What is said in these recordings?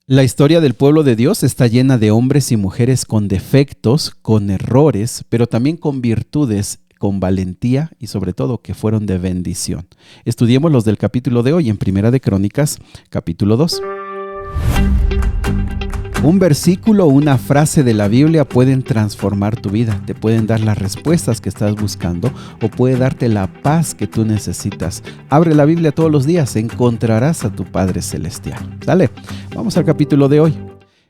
La historia del pueblo de Dios está llena de hombres y mujeres con defectos, con errores, pero también con virtudes, con valentía y sobre todo que fueron de bendición. Estudiemos los del capítulo de hoy en Primera de Crónicas, capítulo 2. Un versículo o una frase de la Biblia pueden transformar tu vida, te pueden dar las respuestas que estás buscando o puede darte la paz que tú necesitas. Abre la Biblia todos los días, encontrarás a tu Padre Celestial. Dale, vamos al capítulo de hoy.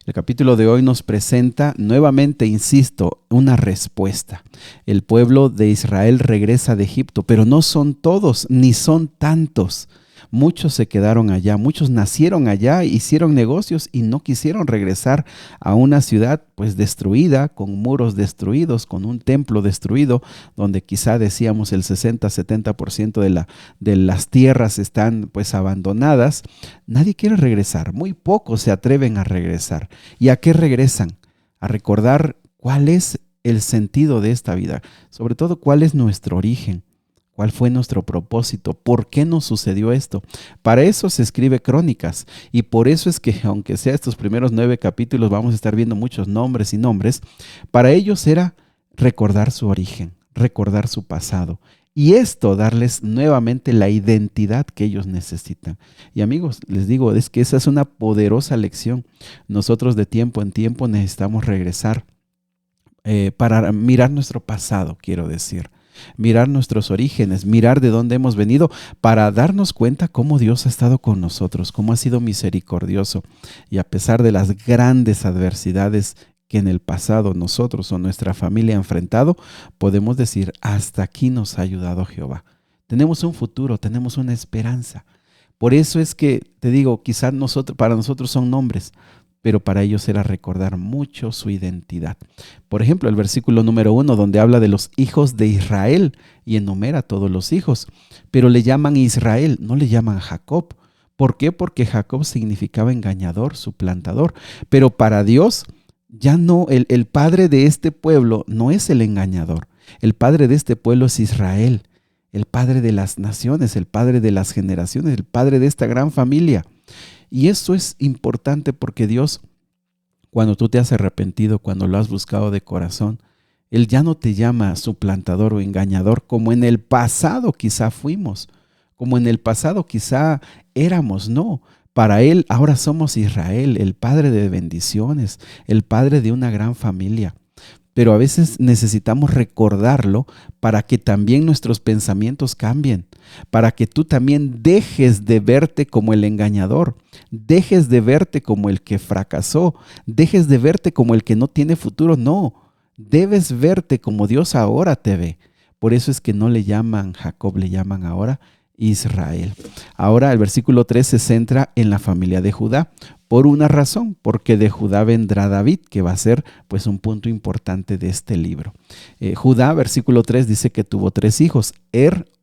El capítulo de hoy nos presenta nuevamente, insisto, una respuesta. El pueblo de Israel regresa de Egipto, pero no son todos, ni son tantos. Muchos se quedaron allá, muchos nacieron allá, hicieron negocios y no quisieron regresar a una ciudad pues destruida, con muros destruidos, con un templo destruido, donde quizá decíamos el 60-70% de las tierras están pues abandonadas. Nadie quiere regresar, muy pocos se atreven a regresar. ¿Y a qué regresan? A recordar cuál es el sentido de esta vida, sobre todo cuál es nuestro origen. ¿Cuál fue nuestro propósito? ¿Por qué nos sucedió esto? Para eso se escribe Crónicas y por eso es que aunque sea estos primeros 9 capítulos vamos a estar viendo muchos nombres y nombres, para ellos era recordar su origen, recordar su pasado y esto darles nuevamente la identidad que ellos necesitan. Y amigos, les digo, es que esa es una poderosa lección. Nosotros de tiempo en tiempo necesitamos regresar para mirar nuestro pasado, quiero decir. Mirar nuestros orígenes, mirar de dónde hemos venido para darnos cuenta cómo Dios ha estado con nosotros, cómo ha sido misericordioso y a pesar de las grandes adversidades que en el pasado nosotros o nuestra familia ha enfrentado, podemos decir, hasta aquí nos ha ayudado Jehová. Tenemos un futuro, tenemos una esperanza. Por eso es que te digo, quizás para nosotros son nombres, pero para ellos era recordar mucho su identidad. Por ejemplo, el versículo número 1, donde habla de los hijos de Israel y enumera a todos los hijos, pero le llaman Israel, no le llaman Jacob. ¿Por qué? Porque Jacob significaba engañador, suplantador. Pero para Dios, ya no, el padre de este pueblo no es el engañador. El padre de este pueblo es Israel, el padre de las naciones, el padre de las generaciones, el padre de esta gran familia. Y esto es importante porque Dios, cuando tú te has arrepentido, cuando lo has buscado de corazón, Él ya no te llama suplantador o engañador como en el pasado quizá fuimos, como en el pasado quizá éramos, no. Para Él ahora somos Israel, el Padre de bendiciones, el Padre de una gran familia. Pero a veces necesitamos recordarlo para que también nuestros pensamientos cambien, para que tú también dejes de verte como el engañador, dejes de verte como el que fracasó, dejes de verte como el que no tiene futuro. No, debes verte como Dios ahora te ve. Por eso es que no le llaman Jacob, le llaman ahora Israel. Ahora el versículo 3 se centra en la familia de Judá por una razón, porque de Judá vendrá David, que va a ser pues un punto importante de este libro. Judá, versículo 3 dice que tuvo 3 hijos,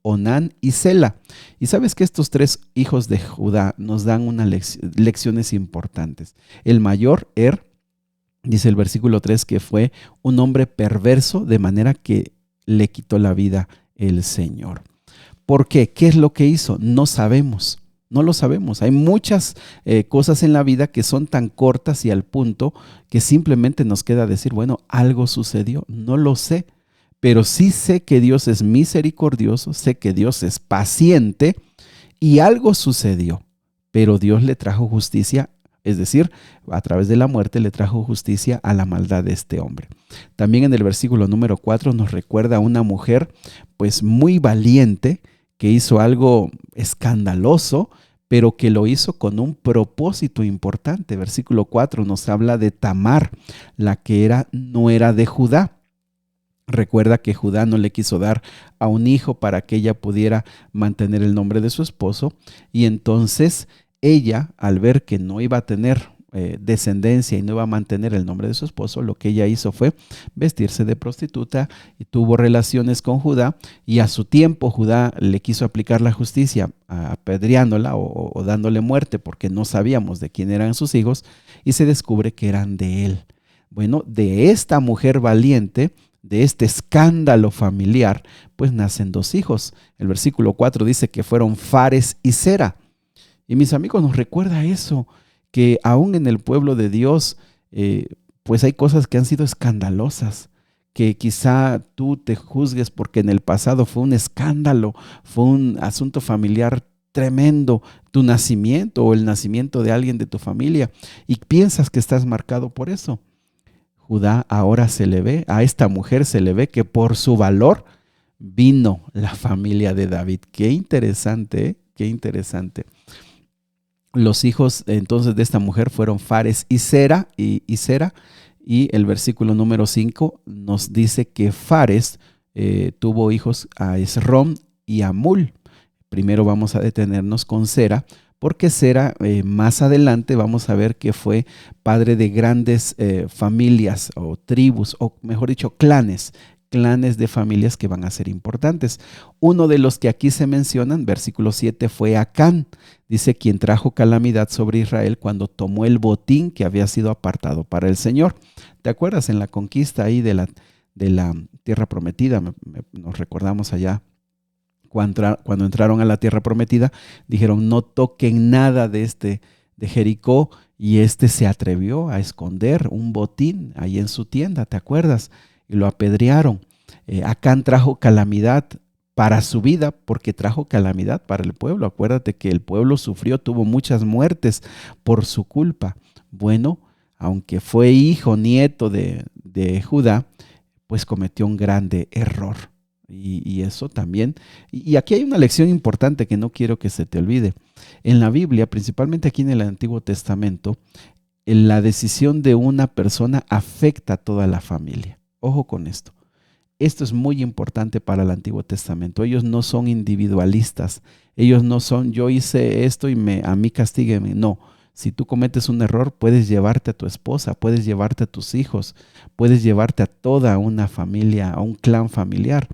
Onán y Sela. Y sabes que estos 3 hijos de Judá nos dan unas lecciones importantes. El mayor, dice el versículo 3 que fue un hombre perverso, de manera que le quitó la vida el Señor. ¿Por qué? ¿Qué es lo que hizo? No sabemos, no lo sabemos. Hay muchas cosas en la vida que son tan cortas y al punto que simplemente nos queda decir, bueno, algo sucedió, no lo sé, pero sí sé que Dios es misericordioso, sé que Dios es paciente y algo sucedió, pero Dios le trajo justicia, es decir, a través de la muerte le trajo justicia a la maldad de este hombre. También en el versículo número 4 nos recuerda a una mujer pues muy valiente, que hizo algo escandaloso, pero que lo hizo con un propósito importante. Versículo 4 nos habla de Tamar, la que era nuera de Judá. Recuerda que Judá no le quiso dar a un hijo para que ella pudiera mantener el nombre de su esposo, y entonces ella, al ver que no iba a tener descendencia y no iba a mantener el nombre de su esposo, lo que ella hizo fue vestirse de prostituta y tuvo relaciones con Judá, y a su tiempo Judá le quiso aplicar la justicia apedreándola o dándole muerte porque no sabíamos de quién eran sus hijos y se descubre que eran de él. Bueno, de esta mujer valiente, de este escándalo familiar, pues nacen 2 hijos. El versículo 4 dice que fueron Fares y Zera. Y mis amigos, nos recuerda eso, que aún en el pueblo de Dios, pues hay cosas que han sido escandalosas, que quizá tú te juzgues porque en el pasado fue un escándalo, fue un asunto familiar tremendo, tu nacimiento o el nacimiento de alguien de tu familia, y piensas que estás marcado por eso. Judá ahora se le ve, a esta mujer se le ve que por su valor vino la familia de David. Qué interesante, ¿eh? Qué interesante. Los hijos entonces de esta mujer fueron Fares y Zera, y el versículo número 5 nos dice que Fares tuvo hijos a Esrom y a Mul. Primero vamos a detenernos con Zera, porque Zera más adelante vamos a ver que fue padre de grandes familias o tribus, o mejor dicho, clanes de familias que van a ser importantes. Uno de los que aquí se mencionan, versículo 7, fue Acán. Dice, quien trajo calamidad sobre Israel cuando tomó el botín que había sido apartado para el Señor. ¿Te acuerdas en la conquista ahí de la tierra prometida? Nos recordamos allá. Cuando entraron a la tierra prometida, dijeron, no toquen nada de Jericó, y se atrevió a esconder un botín ahí en su tienda, ¿te acuerdas? Y lo apedrearon. Acán trajo calamidad para su vida, porque trajo calamidad para el pueblo. Acuérdate que el pueblo sufrió, tuvo muchas muertes por su culpa. Bueno, aunque fue hijo, nieto de Judá, pues cometió un grande error. Y eso también. Y aquí hay una lección importante que no quiero que se te olvide. En la Biblia, principalmente aquí en el Antiguo Testamento, la decisión de una persona afecta a toda la familia. Ojo con esto. Esto es muy importante para el Antiguo Testamento. Ellos no son individualistas. Ellos no son, yo hice esto y a mí castígueme. No. Si tú cometes un error, puedes llevarte a tu esposa, puedes llevarte a tus hijos, puedes llevarte a toda una familia, a un clan familiar.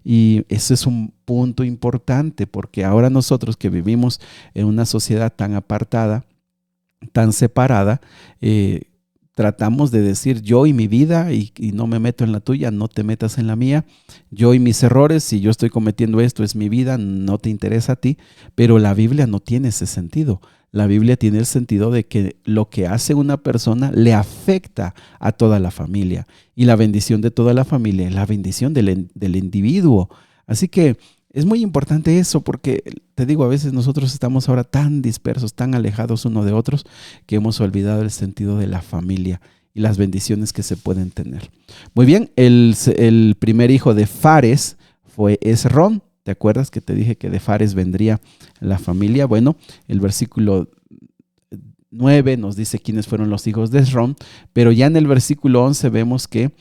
Y eso es un punto importante, porque ahora nosotros que vivimos en una sociedad tan apartada, tan separada, tratamos de decir yo y mi vida y no me meto en la tuya, no te metas en la mía, yo y mis errores, si yo estoy cometiendo esto es mi vida, no te interesa a ti, pero la Biblia no tiene ese sentido. La Biblia tiene el sentido de que lo que hace una persona le afecta a toda la familia, y la bendición de toda la familia es la bendición del individuo. Así que es muy importante eso, porque te digo, a veces nosotros estamos ahora tan dispersos, tan alejados uno de otros, que hemos olvidado el sentido de la familia y las bendiciones que se pueden tener. Muy bien, el primer hijo de Fares fue Esrom. ¿Te acuerdas que te dije que de Fares vendría la familia? Bueno, el versículo 9 nos dice quiénes fueron los hijos de Esrom, pero ya en el versículo 11 vemos que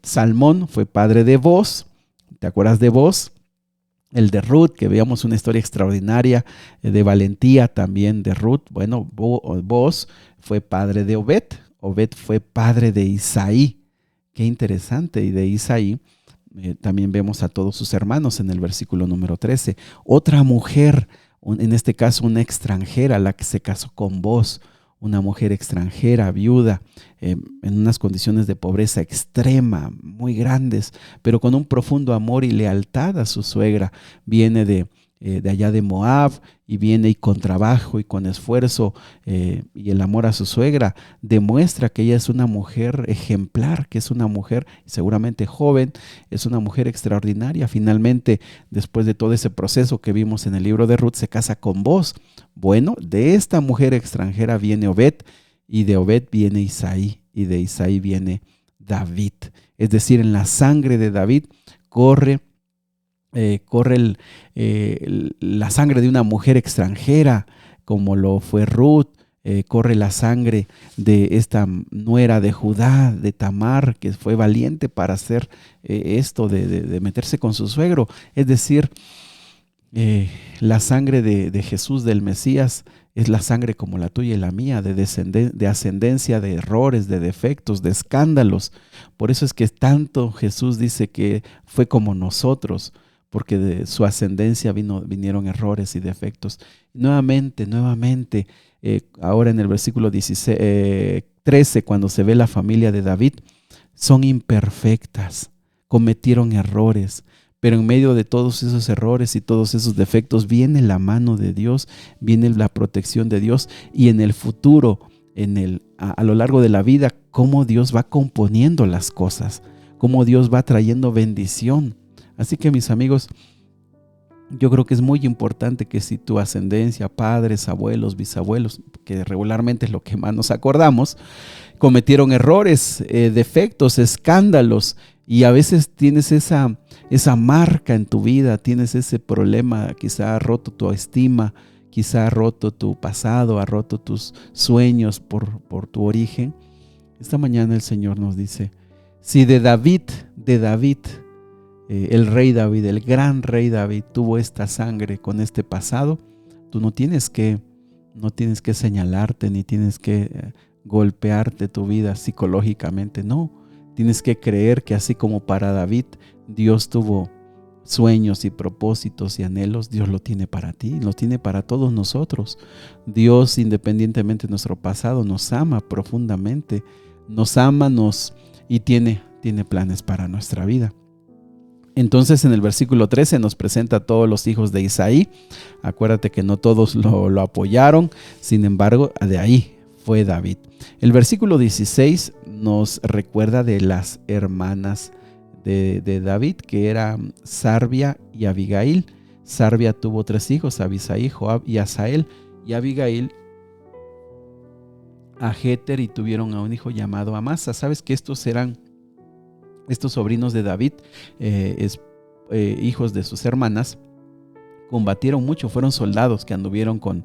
Salmón fue padre de Booz. ¿Te acuerdas de Booz? El de Ruth, que veíamos una historia extraordinaria de valentía también de Ruth. Bueno, Booz fue padre de Obed. Obed fue padre de Isaí. Qué interesante. Y de Isaí también vemos a todos sus hermanos en el versículo número 13. Otra mujer, en este caso una extranjera, la que se casó con Booz, una mujer extranjera, viuda, en unas condiciones de pobreza extrema, muy grandes, pero con un profundo amor y lealtad a su suegra. Viene de allá de Moab, y viene y con trabajo y con esfuerzo y el amor a su suegra demuestra que ella es una mujer ejemplar, que es una mujer seguramente joven, es una mujer extraordinaria. Finalmente, después de todo ese proceso que vimos en el libro de Ruth, se casa con Booz. Bueno, de esta mujer extranjera viene Obed, y de Obed viene Isaí, y de Isaí viene David. Es decir, en la sangre de David corre la sangre de una mujer extranjera, como lo fue Ruth. Corre la sangre de esta nuera de Judá, de Tamar, que fue valiente para hacer esto de meterse con su suegro. Es decir, la sangre de Jesús, del Mesías, es la sangre como la tuya y la mía, de ascendencia, de errores, de defectos, de escándalos. Por eso es que tanto Jesús dice que fue como nosotros, porque de su ascendencia vinieron errores y defectos. Nuevamente, ahora en el versículo 13, cuando se ve la familia de David, son imperfectas, cometieron errores, pero en medio de todos esos errores y todos esos defectos viene la mano de Dios, viene la protección de Dios, y en el futuro, a lo largo de la vida, cómo Dios va componiendo las cosas, cómo Dios va trayendo bendición. Así que, mis amigos, yo creo que es muy importante que si tu ascendencia, padres, abuelos, bisabuelos, que regularmente es lo que más nos acordamos, cometieron errores, defectos, escándalos, y a veces tienes esa marca en tu vida, tienes ese problema, quizá ha roto tu estima, quizá ha roto tu pasado, ha roto tus sueños por tu origen. Esta mañana el Señor nos dice, si de David, el rey David, el gran rey David, tuvo esta sangre con este pasado, tú no tienes que señalarte, ni tienes que golpearte tu vida psicológicamente, no. Tienes que creer que así como para David, Dios tuvo sueños y propósitos y anhelos, Dios lo tiene para ti, lo tiene para todos nosotros. Dios, independientemente de nuestro pasado, nos ama profundamente, nos ama y tiene planes para nuestra vida. Entonces en el versículo 13 nos presenta a todos los hijos de Isaí. Acuérdate que no todos lo apoyaron, sin embargo, de ahí fue David. El versículo 16 nos recuerda de las hermanas de David, que eran Sarbia y Abigail. Sarbia tuvo 3 hijos, Abisai, Joab y Asael, y Abigail a Jeter, y tuvieron a un hijo llamado Amasa. ¿Sabes que estos sobrinos de David, hijos de sus hermanas, combatieron mucho, fueron soldados que anduvieron con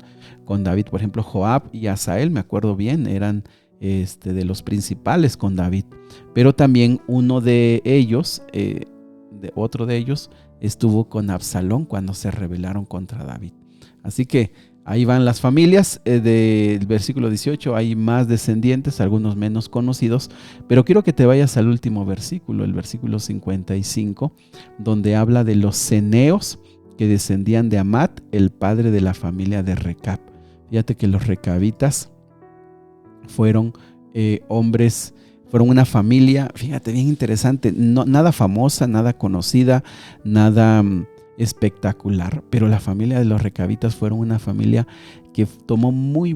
David? Por ejemplo, Joab y Asael, me acuerdo bien, eran de los principales con David, pero también otro de ellos estuvo con Absalón cuando se rebelaron contra David. Así que ahí van las familias. Del versículo 18 hay más descendientes, algunos menos conocidos, pero quiero que te vayas al último versículo, el versículo 55, donde habla de los ceneos que descendían de Amat, el padre de la familia de Recab. Fíjate que los recabitas fueron hombres, fueron una familia, fíjate, bien interesante, nada famosa, nada conocida, nada espectacular, pero la familia de los recabitas fueron una familia que tomó muy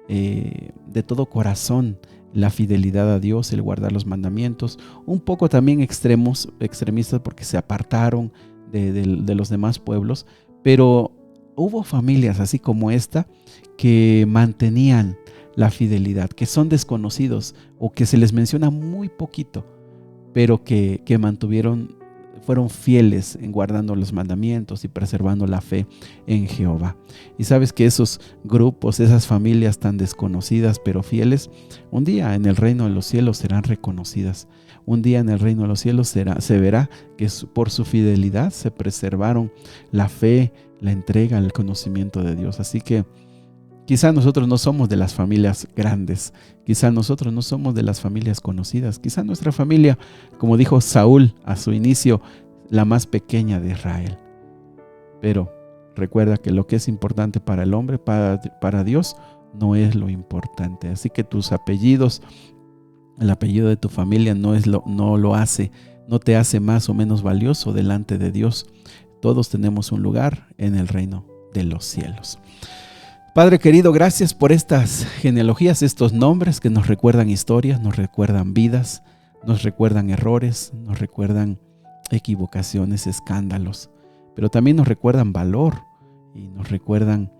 de todo corazón la fidelidad a Dios, el guardar los mandamientos, un poco también extremistas porque se apartaron de los demás pueblos, pero hubo familias así como esta que mantenían la fidelidad, que son desconocidos o que se les menciona muy poquito, pero que fueron fieles en guardando los mandamientos y preservando la fe en Jehová. Y sabes que esos grupos, esas familias tan desconocidas pero fieles, un día en el reino de los cielos serán reconocidas. Un día en el reino de los cielos se verá que por su fidelidad se preservaron la fe, la entrega, el conocimiento de Dios. Así que quizá nosotros no somos de las familias grandes, quizá nosotros no somos de las familias conocidas, quizá nuestra familia, como dijo Saúl a su inicio, la más pequeña de Israel. Pero recuerda que lo que es importante para el hombre, para Dios, no es lo importante. Así que tus apellidos, el apellido de tu familia no te hace más o menos valioso delante de Dios. Todos tenemos un lugar en el reino de los cielos. Padre querido, gracias por estas genealogías, estos nombres que nos recuerdan historias, nos recuerdan vidas, nos recuerdan errores, nos recuerdan equivocaciones, escándalos, pero también nos recuerdan valor y nos recuerdan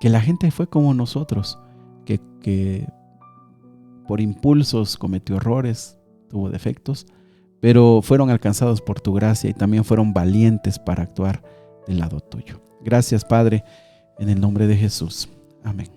que la gente fue como nosotros, que por impulsos cometió errores, tuvo defectos, pero fueron alcanzados por tu gracia y también fueron valientes para actuar del lado tuyo. Gracias, Padre, en el nombre de Jesús. Amén.